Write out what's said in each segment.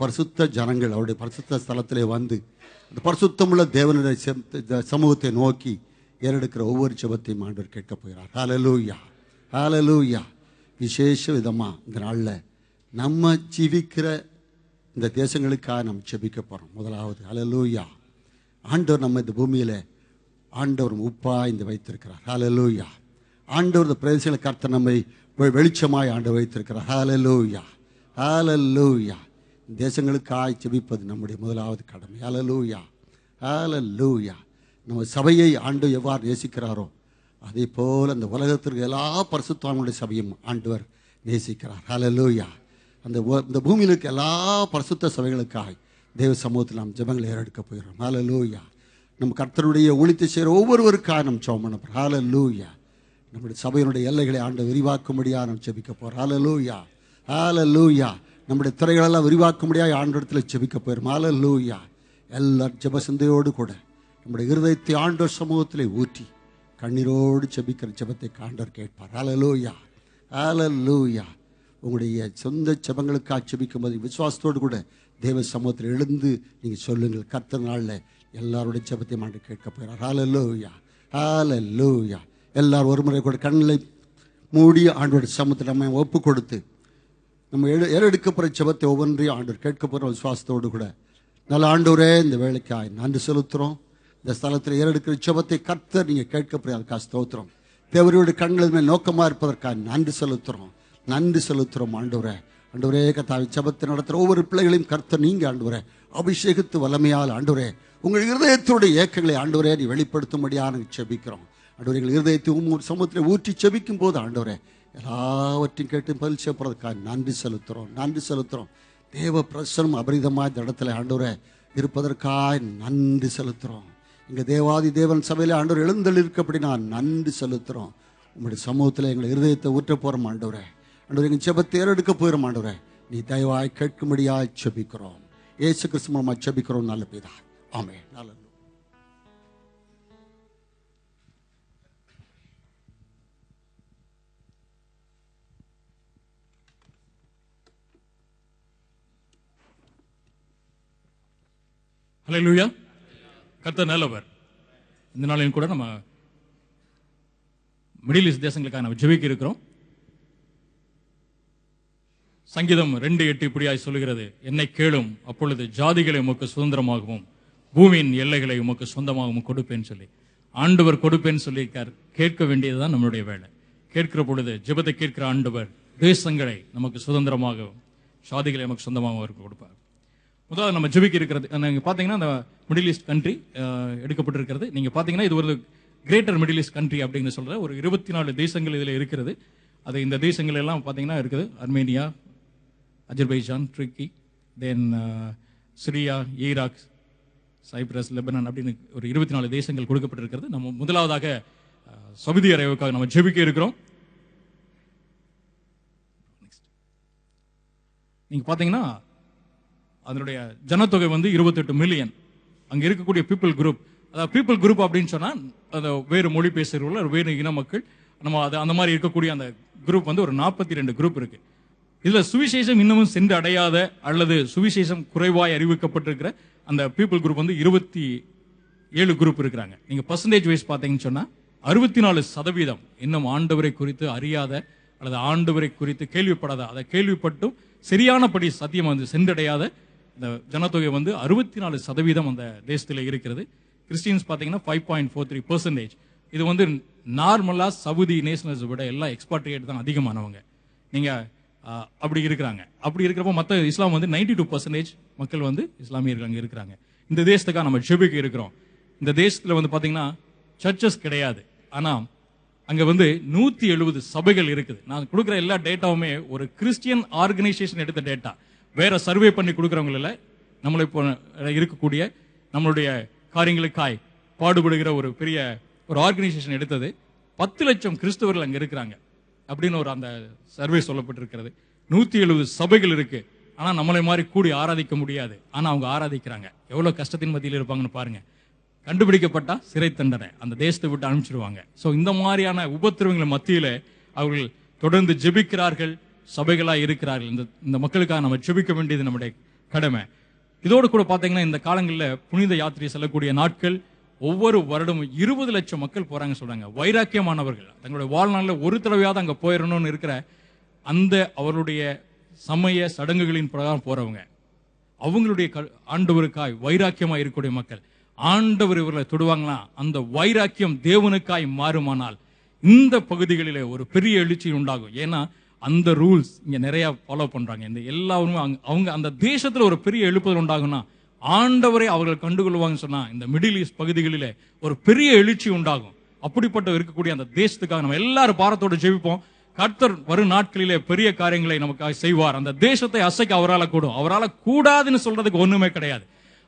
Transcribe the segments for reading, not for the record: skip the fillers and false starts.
பரிசுத்த ஜனங்கள் அவருடைய பரிசுத்த ஸ்தலத்திலே வந்து அந்த பரிசுத்தமுள்ள தேவனுடைய சமூகத்தை நோக்கி ஏறெடுக்கிற ஒவ்வொரு ஜெபத்தையும் ஆண்டவர் கேட்க போகிறார். ஹல்லேலூயா, ஹல்லேலூயா. விசேஷ விதமாக இந்த நாளில் நம்ம ஜீவிக்கிற இந்த தேசங்களுக்காக நம்ம ஜெபிக்க போகிறோம். முதலாவது ஹல்லேலூயா, ஆண்டவர் நம்ம இந்த பூமியில் ஆண்டவர் உப்பாய் இந்த வைத்திருக்கிறார். ஹல்லேலூயா. ஆண்டவர் இந்த பிரதேசங்களை கர்த்தர் நம்மை வெளிச்சமாய் ஆண்டவர் வைத்திருக்கிறார். ஹல்லேலூயா, ஹல்லேலூயா. தேசங்களுக்காய் ஜெபிப்பது நம்முடைய முதலாவது கடமை. ஹல்லேலூயா, ஹல்லேலூயா. நம்ம சபையை ஆண்டவர் எவ்வாறு நேசிக்கிறாரோ அதே போல் அந்த உலகத்திற்கு எல்லா பரிசுத்தவான்களுடைய சபையும் ஆண்டவர் நேசிக்கிறார். ஹல்லேலூயா. அந்த பூமியில் இருக்க எல்லா பரிசுத்த சபைகளுக்காய் தேவ சமூகத்தில் நாம் ஜெபங்களை ஏறெடுக்க போகிறோம். ஹல்லேலூயா. நம்ம கர்த்தருடைய ஊழியத்தை செய்கிற ஒவ்வொருவருக்காக நம்ம ஜெபம் பண்ண போகிறோம். ஹல்லேலூயா. நம்முடைய சபையினுடைய எல்லைகளை ஆண்டவர் விரிவாக்கும்படியாக நம்ம ஜெபிக்க போகிறோம். ஹல்லேலூயா, ஹல்லேலூயா. நம்முடைய துறைகளெல்லாம் விரிவாக்கும்படியாக ஆண்டவரத்தில் ஜெபிக்க போகிறோம். ஹல்லேலூயா. எல்லா ஜெப சிந்தையோடு கூட நம்முடைய இருதயத்தை ஆண்டவர் சமூகத்திலே ஊற்றி கண்ணீரோடு ஜெபிக்கிற ஜெபத்தை ஆண்டவர் கேட்பார். ஹல்லேலூயா, ஹல்லேலூயா. உங்களுடைய சொந்த ஜெபங்களுக்காக ஜெபிக்கும் போது விசுவாசத்தோடு கூட தேவ சமூகத்தில் எழுந்து நீங்கள் சொல்லுங்கள். கர்த்தர் நாளில் எல்லாருடைய ஜெபத்தையும் ஆண்டு கேட்க போகிறார். ஹல்லேலூயா, ஹல்லேலூயா. எல்லாரும் ஒரு முறை கூட கண்களை மூடி ஆண்டோட சமூகத்தில் நம்ம ஒப்பு கொடுத்து நம்ம ஏறெடுக்கப்படுற ஜெபத்தை ஒவ்வொன்றையும் ஆண்டவர் கேட்க போகிற விசுவாசத்தோடு கூட நல்ல ஆண்டவரே இந்த வேலைக்காய் நன்றி செலுத்துகிறோம். இந்த ஸ்தலத்தில் ஏறெடுக்கிற ஜெபத்தை கர்த்தர் நீங்கள் கேட்கப்படுற அதுக்காக ஸ்தோத்திரம். தேவருடைய கண்கள் மேல் நோக்கமாக இருப்பதற்காக நன்றி செலுத்துகிறோம், நன்றி செலுத்துகிறோம். ஆண்டவரே, ஆண்டவரே கர்த்தாவே, ஜெபத்தை நடத்துகிற ஒவ்வொரு பிள்ளைகளையும் கர்த்தர் நீங்கள் ஆண்டவரே அபிஷேகித்து வல்லமையால் ஆண்டவரே உங்கள் இருதயத்தோடைய ஏக்கங்களை ஆண்டவரே நீ வெளிப்படுத்தும்படியாக நாங்கள் ஜெபிக்கிறோம். ஆண்டவரே எங்கள் இருதயத்தை சமூகத்தில் ஊற்றி ஜெபிக்கும் போது ஆண்டவரே எல்லாவற்றையும் கேட்டு பதில் செய்யப்படுறதுக்காக நன்றி செலுத்துகிறோம், நன்றி செலுத்துகிறோம். தேவ பிரசனம் அபரிதமாக இந்த இடத்துல ஆண்டவரே இருப்பதற்காக நன்றி செலுத்துகிறோம். இங்கே தேவாதி தேவன் சபையில் ஆண்டவர் எழுந்தல் இருக்கப்படி நான் நன்றி செலுத்துகிறோம். உங்களுடைய சமூகத்தில் எங்களை இருதயத்தை ஊற்ற போகிறோம் ஆண்டவரே. ஆண்டவர் எங்கள் ஜெபத்தை ஏறெடுக்க போகிறோம் ஆண்டவரே. நீ தயவாய் கேட்கும்படியாக ஜெபிக்கிறோம். இயேசு கிறிஸ்து மூலமாக ஜெபிக்கிறோம் நல்ல பிதா, ஆமென். நல்ல ஹல்லேலூயா. கர்த்தர் நல்லவர். இந்த நாளையும் கூட நம்ம மிடில் ஈஸ்ட் தேசங்களுக்காக நம்ம ஜெபிக்க இருக்கிறோம். சங்கீதம் 2:8 இப்படியாய் சொல்லுகிறது, என்னை கேளும் அப்பொழுது ஜாதிகளை உமக்கு சுதந்திரமாகவும் பூமியின் எல்லைகளை உமக்கு சொந்தமாகவும் கொடுப்பேன்னு சொல்லி ஆண்டவர் கொடுப்பேன்னு சொல்லியிருக்கார். கேட்க வேண்டியதுதான் நம்மளுடைய வேலை. கேட்கிற பொழுது ஜெபத்தை கேட்கிற ஆண்டவர் தேசங்களை நமக்கு சுதந்திரமாகவும் ஜாதிகளை நமக்கு சொந்தமாகவும் அவருக்கு கொடுப்பார். முதல்ல நம்ம ஜெபிக்க இருக்கிறது நீங்கள் பார்த்தீங்கன்னா அந்த மிடில் ஈஸ்ட் கண்ட்ரி எடுக்கப்பட்டிருக்கிறது. நீங்கள் பார்த்தீங்கன்னா இது ஒரு கிரேட்டர் மிடில் ஈஸ்ட் கண்ட்ரி அப்படின்னு சொல்கிற ஒரு 24 தேசங்கள் இதில் இருக்கிறது. அது இந்த தேசங்கள் எல்லாம் பார்த்தீங்கன்னா இருக்குது. அர்மேனியா, அஜர்பைஜான், துருக்கி, தென் சிரியா, ஈராக், சைப்ரஸ், லெபனான் அப்படின்னு ஒரு 24 தேசங்கள் கொடுக்கப்பட்டிருக்கிறது. நம்ம முதலாவதாக சவுதி அரேபியாவுக்காக நம்ம ஜெபிக்க இருக்கிறோம். நீங்கள் பார்த்தீங்கன்னா அதனுடைய ஜனத்தொகை வந்து 28 மில்லியன். அங்கே இருக்கக்கூடிய பீப்புள் குரூப், அதாவது பீப்புள் குரூப் அப்படின்னு சொன்னால் அந்த வேறு மொழி பேசுகிறவர்கள், வேறு இன மக்கள், நம்ம அது அந்த மாதிரி இருக்கக்கூடிய அந்த குரூப் வந்து ஒரு 42 குரூப் இருக்கு. இதில் சுவிசேஷம் இன்னமும் சென்று அடையாத அல்லது சுவிசேஷம் குறைவாய் அறிவிக்கப்பட்டிருக்கிற அந்த பீப்புள் குரூப் வந்து 27 குரூப் இருக்கிறாங்க. நீங்கள் பர்சன்டேஜ் வைஸ் பார்த்தீங்கன்னு சொன்னால் 64% இன்னும் ஆண்டவரை குறித்து அறியாத அல்லது ஆண்டவரை குறித்து கேள்விப்படாத, அதை கேள்விப்பட்டும் சரியானபடி சத்தியம் வந்து சென்றடையாத இந்த ஜனத்தொகை வந்து 64% அந்த தேசத்தில் இருக்கிறது. கிறிஸ்டியன்ஸ் பார்த்தீங்கன்னா 5.43%. இது வந்து நார்மலாக சவுதி நேஷனல்ஸ் விட எல்லாம் எக்ஸ்பாட்ரியேட் தான் அதிகமானவங்க. நீங்கள் அப்படி இருக்கிறாங்க. அப்படி இருக்கிறப்போ மற்ற இஸ்லாம் வந்து 92% மக்கள் வந்து இஸ்லாமியர்கள் அங்கே இருக்கிறாங்க. இந்த தேசத்துக்காக நம்ம ஜெபிக்க இருக்கிறோம். இந்த தேசத்தில் வந்து பார்த்தீங்கன்னா சர்ச்சஸ் கிடையாது, ஆனால் அங்கே வந்து 170 சபைகள் இருக்குது. நான் கொடுக்குற எல்லா டேட்டாவுமே ஒரு கிறிஸ்டியன் ஆர்கனைசேஷன் எடுத்த டேட்டா, வேற சர்வே பண்ணி கொடுக்குறவங்கள நம்மளை இப்போ இருக்கக்கூடிய நம்மளுடைய காரியங்களுக்காய் பாடுபடுகிற ஒரு பெரிய ஒரு ஆர்கனைசேஷன் எடுத்தது. 10 லட்சம் கிறிஸ்தவர்கள் அங்கே இருக்கிறாங்க அப்படின்னு ஒரு அந்த சர்வே சொல்லப்பட்டிருக்கிறது. 170 சபைகள் இருக்கு. ஆனால் நம்மளை மாதிரி கூடி ஆராதிக்க முடியாது, ஆனால் அவங்க ஆராதிக்கிறாங்க. எவ்வளோ கஷ்டத்தின் மத்தியில் இருப்பாங்கன்னு பாருங்க. கண்டுபிடிக்கப்பட்டா சிறை தண்டனை, அந்த தேசத்தை விட்டு அனுப்பிச்சிடுவாங்க. ஸோ இந்த மாதிரியான உபத்திரவங்கள் மத்தியில் அவர்கள் தொடர்ந்து ஜெபிக்கிறார்கள், சபைகளாக இருக்கிறார்கள். இந்த மக்களுக்காக நம்ம ஜெபிக்க வேண்டியது நம்முடைய கடமை. இதோடு கூட பாத்தீங்கன்னா இந்த காலங்களில் புனித யாத்திரை செல்லக்கூடிய நாட்கள் ஒவ்வொரு வருடமும் 20 லட்சம் மக்கள் போறாங்க சொல்றாங்க. வைராக்கியமானவர்கள் தங்களுடைய வாழ்நாளில் ஒரு தடவையாவது அங்க போயிடணும்னு இருக்கிற அந்த அவருடைய சமய சடங்குகளின் பிரகாரம் போறவங்க, அவங்களுடைய ஆண்டவருக்காய் வைராக்கியமா இருக்கக்கூடிய மக்கள். ஆண்டவர் இவர்களை தொடுவாங்களா, அந்த வைராக்கியம் தேவனுக்காய் மாறுமானால் இந்த பகுதிகளிலே ஒரு பெரிய எழுச்சி உண்டாகும். ஏன்னா அந்த ரூல்ஸ் இங்க நிறைய ஃபாலோ பண்றாங்க. இந்த எல்லாருமே அவங்க அந்த தேசத்துல ஒரு பெரிய எழுப்புதல் உண்டாகும்னா ஆண்டவரை அவர்கள் கண்டுகொள்வாங்கன்னு சொன்னா இந்த மிடில் ஈஸ்ட் பகுதிகளிலே ஒரு பெரிய எழுச்சி உண்டாகும். அப்படிப்பட்ட இருக்கக்கூடிய அந்த தேசத்துக்காக நம்ம எல்லாரும் பாரத்தோடு ஜெபிப்போம். கர்த்தர் வரும் நாட்களிலே பெரிய காரியங்களை நமக்காக செய்வார். அந்த தேசத்தை அசைக்க அவரால் கூடும். அவரால் கூடாதுன்னு சொல்றதுக்கு ஒண்ணுமே கிடையாது.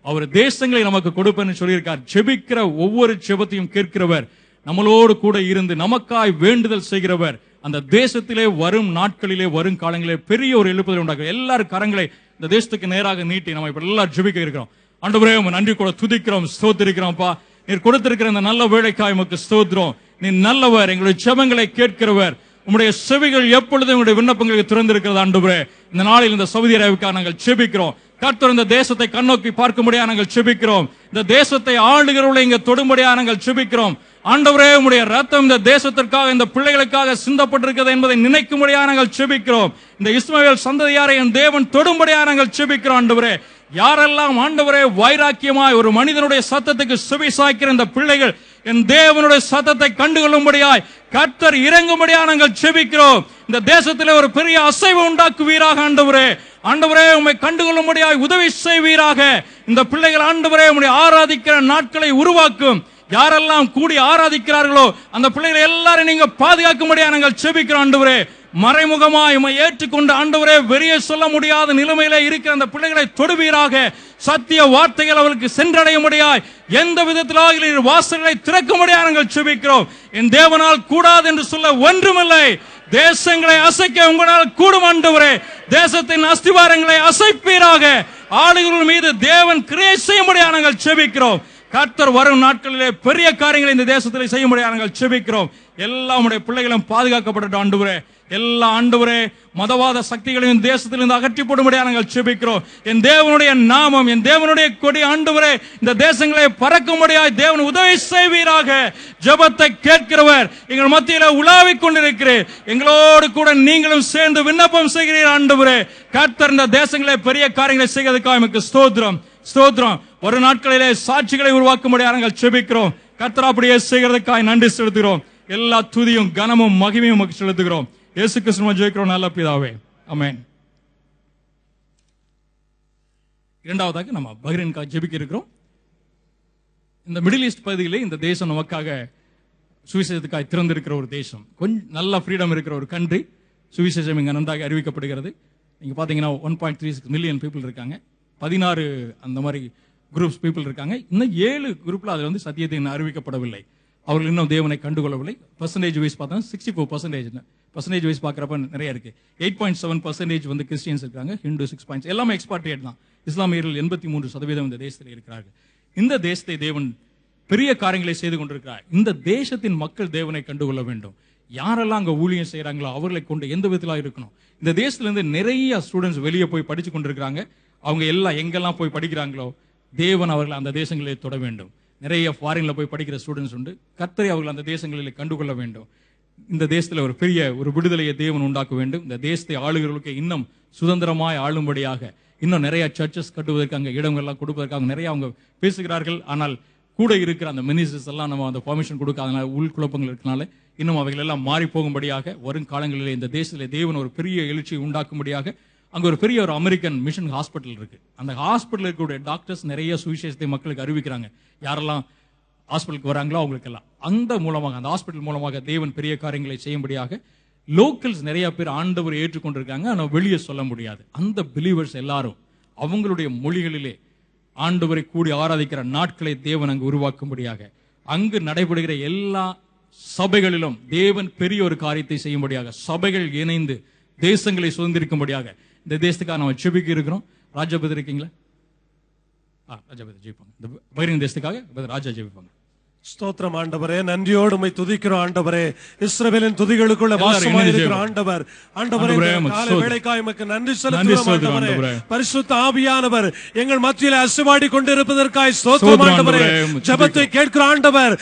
அவர் தேசங்களை நமக்கு கொடுப்பேன்னு சொல்லியிருக்கார். ஜெபிக்கிற ஒவ்வொரு ஜெபத்தையும் கேட்கிறவர், நம்மளோடு கூட இருந்து நமக்காய் வேண்டுதல் செய்கிறவர். அந்த தேசத்திலே வரும் நாட்களிலே வரும் காலங்களிலே பெரிய ஒரு எழுப்புதல் உண்டாகும். எல்லாரும் கரங்களை இந்த தேசத்துக்கு நேராக நீட்டி நம்ம இப்ப எல்லாரும் ஜெபிக்க இருக்கிறோம். ஆண்டவரே உம்மை நன்றி கூட துதிக்கிறோம், ஸ்தோத்திரிக்கிறோம்ப்பா. நீர் கொடுத்திருக்கிற இந்த நல்ல வேலைக்காய் உமக்கு ஸ்தோத்திரம். நீ நல்லவர், எங்களுடைய ஜெபங்களை கேட்கிறவர். உம்முடைய செவிகள் எப்பொழுதும் உங்களுடைய விண்ணப்பங்களுக்கு திறந்திருக்கிறது ஆண்டவரே. இந்த நாளில் இந்த சவுதி அரேபியாவுக்காக நாங்கள் ஜெபிக்கிறோம். கர்த்தர் இந்த தேசத்தை கண்ணோக்கி பார்க்கும்படியா நாங்கள் ஜெபிக்கிறோம். இந்த தேசத்தை ஆளுகிறவர்களை இங்க தொடும்படியா நாங்கள் ஜெபிக்கிறோம். ஆண்டவரே உம்முடைய ரத்தம் இந்த தேசத்திற்காக இந்த பிள்ளைகளுக்காக சிந்தப்பட்டிருக்கிறது என்பதை நினைக்கும்படியா நாங்கள் ஜெபிக்கிறோம். இந்த இஸ்மவேல் சந்ததியாரை என் தேவன் தொடும்படியா நாங்கள் ஜெபிக்கிறோம். ஆண்டவரே யாரெல்லாம் ஆண்டவரே வைராக்கியமாய் ஒரு மனிதனுடைய சத்தத்துக்கு செவி சாய்க்கிற இந்த பிள்ளைகள் என் தேவனுடைய சத்தத்தை கண்டுகொள்ளும்படியாய் கர்த்தர் இறங்கும்படியா நாங்கள் ஜெபிக்கிறோம். இந்த தேசத்திலே ஒரு பெரிய அசைவு உண்டாக்குவீராக ஆண்டவரே. ஆண்டவரே உம்மை கண்டுகொள்ளும்படியாய் உதவி செய்வீராக. இந்த பிள்ளைகள் ஆண்டவரே உம்மை ஆராதிக்கிற நாட்களை உருவாக்கும். யாரெல்லாம் கூடி ஆராதிக்கிறார்களோ அந்த பிள்ளைகளை எல்லாரும் நீங்க பாதுகாக்கும்படியா நாங்கள் ஜெபிக்கிறோம். ஆண்டவரே மறைமுகமாய் உம்மை ஏற்றுக்கொண்டு ஆண்டவரே வெளியே சொல்ல முடியாத நிலைமையில இருக்கிற அந்த பிள்ளைகளை தொடுவீராக. சத்திய வார்த்தைகள் அவர்களுக்கு சென்றடையும்படியாய் எந்த விதத்திலாக வாசல்களை திறக்கும்படியா நாங்கள் ஜெபிக்கிறோம். என் தேவனால் கூடாது என்று சொல்ல ஒன்றுமில்லை. தேசங்களை அசைக்க உங்களால் கூடும் ஆண்டவரே. தேசத்தின் அஸ்திவாரங்களை அசைப்பீராக. ஆளுகள் மீது தேவன் கிரியை செய்யும்படியா நாங்கள் ஜெபிக்கிறோம். கர்த்தர் வரும் நாட்களிலே பெரிய காரியங்களை இந்த தேசத்தில் செய்யும்படியா நாங்கள் ஜெபிக்கிறோம். எல்லா உம்முடைய பிள்ளைகளும் பாதுகாக்கப்படட்டும் ஆண்டவரே. எல்லா ஆண்டவரே மதவாத சக்திகளையும் தேசத்திலிருந்து அகற்றி போடும்படியா நாங்கள் ஜெபிக்கிறோம். என் தேவனுடைய நாமம், என் தேவனுடைய கொடி ஆண்டவரே இந்த தேசங்களை பறக்கும்படியாய் தேவன் உதவி செய்வீராக. ஜெபத்தை கேட்கிறவர் எங்கள் மத்தியில உலாவிக் கொண்டிருக்கிறேன். எங்களோடு கூட நீங்களும் சேர்ந்து விண்ணப்பம் செய்கிறீர் ஆண்டவரே. கர்த்தர் இந்த தேசங்களை பெரிய காரியங்களை செய்வதற்காக எமக்கு ஸ்தோத்திரம், ஸ்தோத்திரம். ஒரு நாட்களிலே சாட்சிகளை உருவாக்கும்படியா நாங்கள் ஜெபிக்கிறோம். கர்த்தர் அப்படியே செய்கிறதுக்காக நன்றி செலுத்துகிறோம். எல்லா துதியும் கனமும் மகிமையும் உமக்கு செலுத்துகிறோம். இயேசு கிறிஸ்துவின் ஜெபிக்கிறோம் நல்ல பிதாவே, ஆமென். இரண்டாவதாக நம்ம பஹ்ரைனுக்காக ஜெபிக்க இருக்கிறோம். இந்த மிடில் ஈஸ்ட் பகுதியிலே இந்த தேசம் நமக்காக சுவிசேஷத்துக்காக திறந்திருக்கிற ஒரு தேசம். கொஞ்சம் நல்ல ஃப்ரீடம் இருக்கிற ஒரு கண்ட்ரி. சுவிசேஷம் இங்கே நன்றாக அறிவிக்கப்படுகிறது. நீங்க பாத்தீங்கன்னா 1.36 மில்லியன் பீப்புள் இருக்காங்க. 16 அந்த மாதிரி குரூப்ஸ் பீப்புள் இருக்காங்க. இன்னும் 7 குரூப்ல அது வந்து சத்தியத்தை இன்னும் அறிவிக்கப்படவில்லை. அவர்கள் இன்னும் தேவனை கண்டுகொள்ளவில்லை. பர்சன்டேஜ் வைஸ் பார்த்தா 64%. பர்சன்டேஜ் வைஸ் பார்க்குறப்ப நிறைய இருக்கு. 8.7% வந்து கிறிஸ்டியன்ஸ் இருக்காங்க. ஹிந்து 6 எல்லாமே எக்ஸ்பார்டியேட் தான். இஸ்லாமியர்கள் 83% இந்த தேசத்தில் இருக்கிறார்கள். இந்த தேசத்தை தேவன் பெரிய காரியங்களை செய்து கொண்டிருக்கிறார். இந்த தேசத்தின் மக்கள் தேவனை கண்டுகொள்ள வேண்டும். யாரெல்லாம் அங்க ஊழியம் செய்யறாங்களோ அவர்களை கொண்டு எந்த விதத்திலாக இருக்கணும். இந்த தேசத்துல இருந்து நிறைய ஸ்டூடெண்ட்ஸ் வெளியே போய் படிச்சு கொண்டிருக்கிறாங்க. அவங்க எல்லாம் எங்கெல்லாம் போய் படிக்கிறாங்களோ தேவன் அவர்கள் அந்த தேசங்களில் தொட வேண்டும். நிறைய ஃபாரின்ல போய் படிக்கிற ஸ்டூடெண்ட்ஸ் உண்டு. கர்த்தரை அவர்கள் அந்த தேசங்களில் கண்டுகொள்ள வேண்டும். இந்த தேசத்துல ஒரு பெரிய ஒரு விடுதலையை தேவன் உண்டாக்க வேண்டும். இந்த தேசத்தை ஆளுகிறவர்களுக்கு இன்னும் சுதந்திரமாய் ஆளும்படியாக இன்னும் நிறைய சர்ச்சஸ் கட்டுவதற்கு அங்கே இடங்கள்லாம் கொடுப்பதற்காக நிறைய அவங்க பேசுகிறார்கள். ஆனால் கூட இருக்கிற அந்த மினிஸ்டர்ஸ் எல்லாம் நம்ம அந்த பர்மிஷன் கொடுக்காதனால உள்குழப்பங்கள் இருக்கனால இன்னும் அவைகள் எல்லாம் மாறி போகும்படியாக வரும் காலங்களில் இந்த தேசத்தில் தேவன் ஒரு பெரிய எழுச்சியை உண்டாக்கும்படியாக அங்க ஒரு பெரிய ஒரு அமெரிக்கன் மிஷன் ஹாஸ்பிட்டல் இருக்கு. அந்த ஹாஸ்பிட்டல் இருக்கக்கூடிய டாக்டர்ஸ் நிறைய சுவிசேஷத்தை மக்களுக்கு அறிவிக்கிறாங்க. யாரெல்லாம் ஹாஸ்பிட்டலுக்கு வராங்களோ அவங்களுக்கெல்லாம் அந்த மூலமாக அந்த ஹாஸ்பிட்டல் மூலமாக தேவன் பெரிய காரியங்களை செய்யும்படியாக லோக்கல்ஸ் நிறைய பேர் ஆண்டவர் ஏற்றுக்கொண்டிருக்காங்க. ஆனால் வெளியே சொல்ல முடியாது. அந்த பிலீவர்ஸ் எல்லாரும் அவங்களுடைய மொழிகளிலே ஆண்டவரை கூடி ஆராதிக்கிற நாட்களை தேவன் அங்கு உருவாக்கும்படியாக அங்கு நடைபெறுகிற எல்லா சபைகளிலும் தேவன் பெரிய ஒரு காரியத்தை செய்யும்படியாக சபைகள் இணைந்து தேசங்களை சுதந்திரிக்கும்படியாக இந்த தேசத்துக்காக நம்ம ஜெபிக்க இருக்கிறோம். ராஜாபதி இருக்கீங்களா? ராஜாபதி ஜெயிப்பாங்க. இந்த பஹ்ரைன் தேசத்துக்காக ராஜா ஜெபிப்பாங்க. ஸ்தோத்திரம் ஆண்டவரே, நன்றியோடு உம்மை துதிக்கிறோம் ஆண்டவரே. இஸ்ரவேலின் துதிகளுக்குள்ள வாசமாயிருக்கிற ஆண்டவர், ஆண்டவரே காலை வேளைக்காய் உமக்கு நன்றி செலுத்துகிறோம் ஆண்டவரே. பரிசுத்த ஆவியானவர் எங்கள் மத்தியில் அசைவாடி கொண்டிருப்பதற்காய் ஸ்தோத்திரம் ஆண்டவரே. ஜெபத்தை கேட்கிற ஆண்டவர்,